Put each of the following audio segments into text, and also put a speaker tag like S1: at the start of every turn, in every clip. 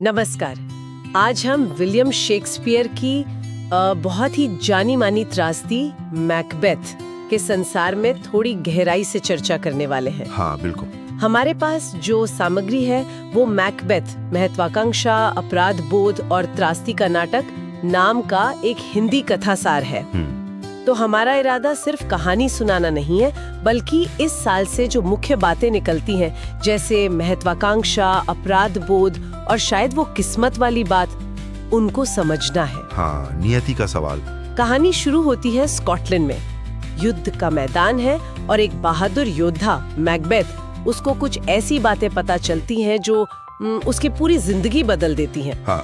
S1: नमस्कार। आज हम विलियम शेक्सपियर की बहुत ही जानी मानी त्रासदी मैकबेथ के संसार में थोड़ी गहराई से चर्चा करने वाले हैं।
S2: हाँ बिल्कुल।
S1: हमारे पास जो सामग्री है वो मैकबेथ महत्वाकांक्षा, अपराध बोध और त्रासदी का नाटक नाम का एक हिंदी कथासार है। तो हमारा इरादा सिर्फ कहानी सुनाना नहीं है, बल्कि इस साल से जो मुख्य बातें निकलती हैं, जैसे महत्वाकांक्षा, अपराध बोध और शायद वो किस्मत वाली बात, उनको समझना है।
S2: हाँ, नियति का सवाल।
S1: कहानी शुरू होती है स्कॉटलैंड में। युद्ध का मैदान है और एक बहादुर योद्धा मैकबेथ, उसको कुछ ऐसी बातें पता चलती हैं जो उसकी पूरी जिंदगी बदल देती हैं।
S2: हाँ,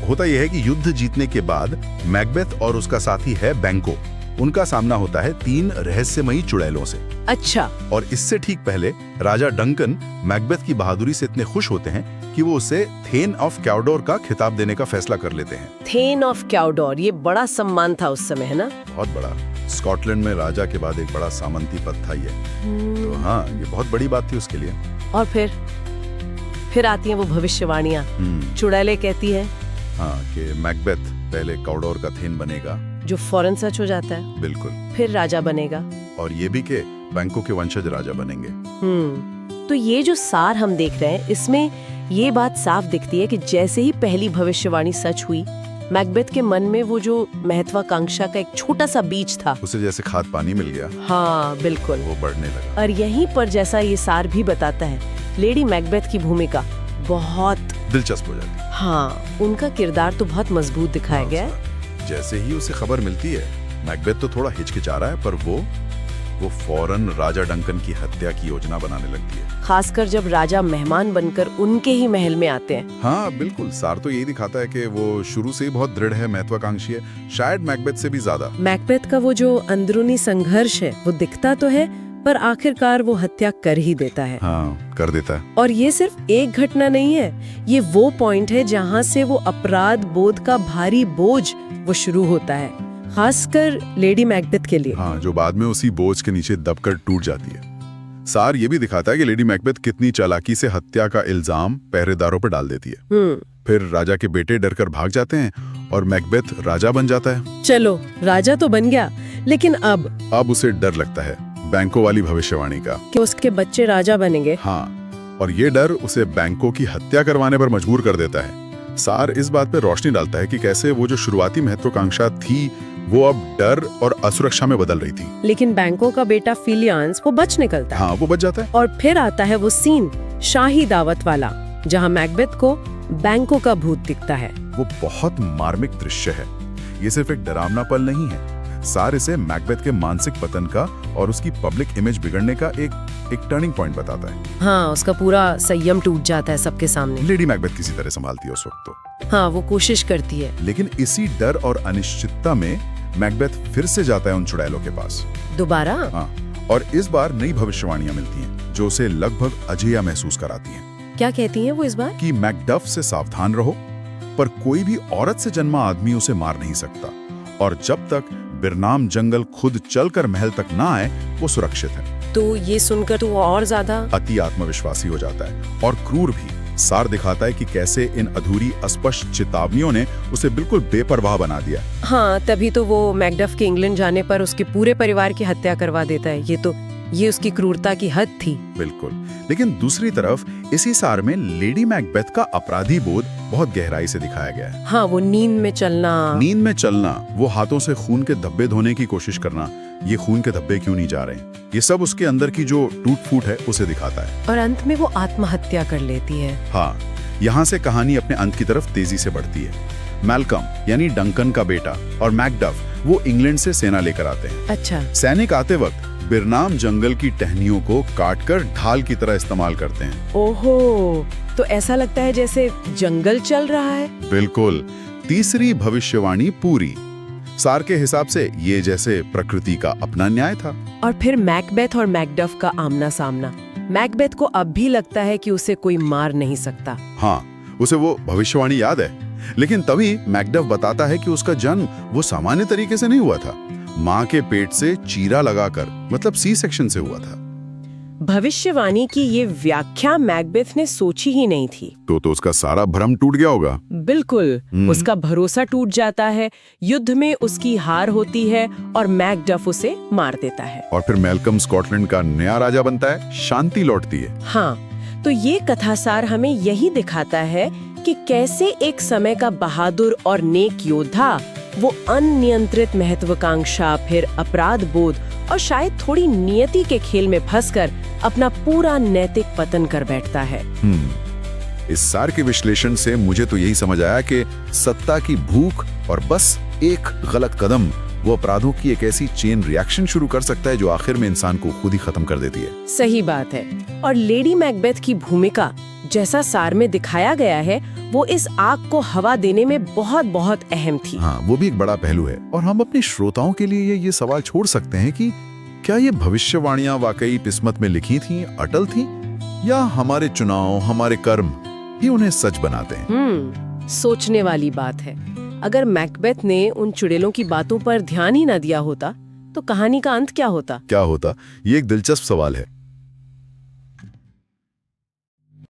S2: होता यह है कि युद्ध जीतने के बाद मैकबेथ और उसका साथी है बैंको, उनका सामना होता है 3 रहस्यमयी चुड़ैलों से।
S1: अच्छा।
S2: और इससे ठीक पहले राजा डंकन मैकबेथ की बहादुरी से इतने खुश होते हैं कि वो उसे थेन ऑफ कैवडोर का खिताब देने का फैसला कर लेते हैं।
S1: थेन ऑफ कैवडोर, ये बड़ा सम्मान था उस समय, है ना?
S2: बहुत बड़ा। स्कॉटलैंड में राजा के बाद एक बड़ा सामंती पद था ये। तो हाँ, ये बहुत बड़ी बात थी उसके लिए।
S1: और फिर आती हैं वो भविष्यवाणियां। चुड़ैलें कहती है
S2: हाँ कि मैकबेथ पहले कैवडोर का थेन बनेगा, जो
S1: फौरन सच हो जाता है।
S2: बिल्कुल।
S1: फिर राजा बनेगा,
S2: और ये भी कि बैंको के वंशज राजा बनेंगे।
S1: तो ये जो सार हम देख रहे हैं, इसमें ये बात साफ दिखती है कि जैसे ही पहली भविष्यवाणी सच हुई, मैकबेथ के मन में वो जो महत्वाकांक्षा का एक छोटा सा बीज था,
S2: उसे जैसे खाद पानी मिल गया।
S1: हाँ बिल्कुल,
S2: वो बढ़ने लगा।
S1: और यहीं पर, जैसा ये सार भी बताता है, लेडी मैकबेथ की भूमिका बहुत
S2: दिलचस्प हो जाती है।
S1: हाँ, उनका किरदार तो बहुत मजबूत दिखाया गया है।
S2: जैसे ही उसे खबर मिलती है, मैकबेथ तो थोड़ा हिचकिचा रहा है, पर वो फौरन राजा डंकन की हत्या की योजना बनाने लगती है।
S1: खासकर जब राजा मेहमान बनकर उनके ही महल में आते हैं।
S2: हाँ बिल्कुल। सार तो यही दिखाता है कि वो शुरू से ही बहुत दृढ़ है, महत्वाकांक्षी है, शायद मैकबेथ से भी ज्यादा।
S1: मैकबेथ का वो जो अंदरूनी संघर्ष है वो दिखता तो है, पर आखिरकार वो हत्या कर ही देता है।
S2: हाँ, कर देता है।
S1: और ये सिर्फ एक घटना नहीं है, ये वो पॉइंट है जहाँ से वो अपराध बोध का भारी बोझ वो शुरू होता है, खासकर लेडी मैकबेथ के लिए।
S2: हाँ, जो बाद में उसी बोझ के नीचे दबकर टूट जाती है। सार ये भी दिखाता है कि लेडी मैकबेथ कितनी चालाकी से हत्या का इल्जाम पहरेदारों पर डाल देती है। फिर राजा के बेटे डरकर भाग जाते हैं और मैकबेथ राजा बन जाता है।
S1: चलो, राजा तो बन गया, लेकिन अब
S2: उसे डर लगता है बैंको वाली भविष्यवाणी का,
S1: कि उसके बच्चे राजा बनेंगे।
S2: हाँ, और ये डर उसे बैंको की हत्या करवाने पर मजबूर कर देता है। सार इस बात पे रोशनी डालता है कि कैसे वो जो शुरुआती महत्वाकांक्षा थी, वो अब डर और असुरक्षा में बदल रही थी।
S1: लेकिन बैंको का बेटा फिलियांस वो बच निकलता है।
S2: हाँ, वो बच जाता है।
S1: और फिर आता है वो सीन, शाही दावत वाला, जहाँ मैकबेथ को बैंको का भूत दिखता है।
S2: वो बहुत मार्मिक दृश्य है। ये सिर्फ एक डरावना पल नहीं है, सार इसे मैकबेथ के मानसिक पतन का और उसकी पब्लिक इमेज बिगड़ने का एक टर्निंग पॉइंट बताता है।
S1: हाँ, उसका पूरा संयम टूट जाता है सबके सामने।
S2: लेडी मैकबेथ किसी तरह संभालती है उस वक्त तो।
S1: हाँ, वो कोशिश करती है।
S2: लेकिन इसी डर और अनिश्चितता में मैकबेथ फिर से जाता है उन चुड़ैलों के पास
S1: दोबारा।
S2: हाँ, और इस बार नई भविष्यवाणियां मिलती हैं जो उसे लगभग अजेय महसूस कराती हैं।
S1: क्या कहती हैं वो इस बार?
S2: कि मैकडफ से सावधान रहो, पर कोई भी औरत से जन्मा आदमी उसे मार नहीं सकता, और जब तक बिरनाम जंगल खुद चलकर महल तक ना आए, वो सुरक्षित है।
S1: तो ये सुनकर तो और ज्यादा
S2: अति आत्मविश्वासी हो जाता है और क्रूर भी। सार दिखाता है कि कैसे इन अधूरी अस्पष्ट चेतावनियों ने उसे बिल्कुल बेपरवाह बना दिया।
S1: हाँ, तभी तो वो मैकडफ के इंग्लैंड जाने पर उसके पूरे परिवार की हत्या करवा देता है। ये उसकी क्रूरता की हद थी।
S2: बिल्कुल। लेकिन दूसरी तरफ इसी सार में लेडी मैकबेथ का अपराधी बोध बहुत गहराई से दिखाया गया है।
S1: हाँ, वो नींद में चलना,
S2: वो हाथों से खून के धब्बे धोने की कोशिश करना, ये खून के धब्बे क्यों नहीं जा रहे, ये सब उसके अंदर की जो टूट फूट है उसे दिखाता है।
S1: और अंत में वो आत्महत्या कर लेती है।
S2: हाँ, यहाँ से कहानी अपने अंत की तरफ तेजी से बढ़ती है। मैल्कम यानी डंकन का बेटा और मैकडफ वो इंग्लैंड से सेना लेकर आते हैं।
S1: अच्छा।
S2: सैनिक आते वक्त बिरनाम जंगल की टहनियों को काटकर ढाल की तरह इस्तेमाल करते हैं।
S1: ओहो, तो ऐसा लगता है जैसे जंगल चल रहा है।
S2: बिल्कुल। तीसरी भविष्यवाणी पूरी। सार के हिसाब से ये जैसे प्रकृति का अपना न्याय था।
S1: और फिर मैकबेथ और मैकडफ का आमना सामना। मैकबेथ को अब भी लगता है कि उसे कोई मार नहीं सकता।
S2: हाँ, उसे वो भविष्यवाणी याद है, लेकिन तभी मैकडफ बताता है कि उसका जन्म वो सामान्य तरीके से नहीं हुआ था, माँ के पेट से चीरा लगाकर, मतलब सी सेक्शन से हुआ था।
S1: भविष्यवाणी की ये व्याख्या मैकबेथ ने सोची ही नहीं थी।
S2: तो उसका सारा भ्रम टूट गया होगा।
S1: बिल्कुल, उसका भरोसा टूट जाता है, युद्ध में उसकी हार होती है और मैकडफ उसे मार देता है।
S2: और फिर मैल्कम स्कॉटलैंड का नया राजा बनता है, शांति लौटती है।
S1: हाँ, तो ये कथासार हमें यही दिखाता है कि कैसे एक समय का बहादुर और नेक योद्धा वो अनियंत्रित महत्वाकांक्षा, फिर अपराध बोध और शायद थोड़ी नियति के खेल में फंसकर अपना पूरा नैतिक पतन कर बैठता है।
S2: इस सार के विश्लेषण से मुझे तो यही समझ आया कि सत्ता की भूख और बस एक गलत कदम वो अपराधों की एक ऐसी चेन रिएक्शन शुरू कर सकता है जो आखिर में इंसान को खुद ही खत्म कर देती है।
S1: सही बात है। और लेडी मैकबेथ की भूमिका जैसा सार में दिखाया गया है, वो इस आग को हवा देने में बहुत बहुत अहम थी।
S2: हाँ, वो भी एक बड़ा पहलू है। और हम अपने श्रोताओं के लिए ये सवाल छोड़ सकते हैं कि क्या ये भविष्यवाणियां वाकई किस्मत में लिखी थी, अटल थी, या हमारे चुनाव, हमारे कर्म ही उन्हें सच बनाते हैं?
S1: सोचने वाली बात है। अगर मैकबेथ ने उन चुड़ैलों की बातों पर ध्यान ही न दिया होता, तो कहानी का अंत क्या होता?
S2: ये एक दिलचस्प सवाल है।